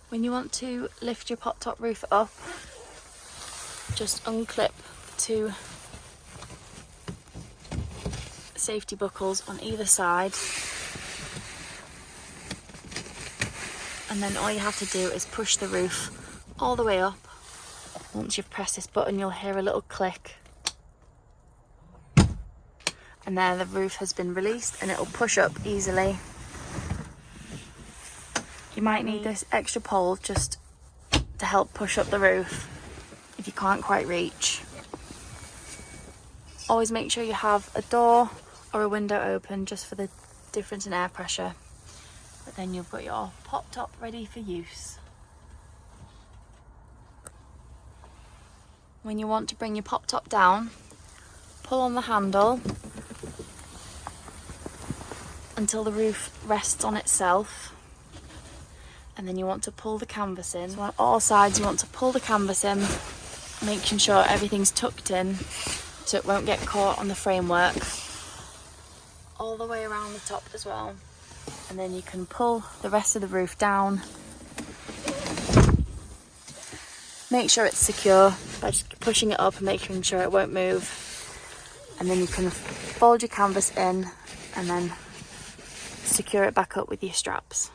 When you want to lift your pop top roof up, just unclip two safety buckles on either side, and then all you have to do is push the roof all the way up. Once you've pressed this button, you'll hear a little click, and there the roof has been released and it'll push up easily. You might need this extra pole just to help push up the roof if you can't quite reach. Always make sure you have a door or a window open just for the difference in air pressure. But then you've got your pop top ready for use. When you want to bring your pop top down, pull on the handle until the roof rests on itself, and then you want to pull the canvas in. So on all sides you want to pull the canvas in, making sure everything's tucked in so it won't get caught on the framework, all the way around the top as well. And then you can pull the rest of the roof down. Make sure it's secure by just pushing it up and making sure it won't move. And then you can fold your canvas in and then secure it back up with your straps.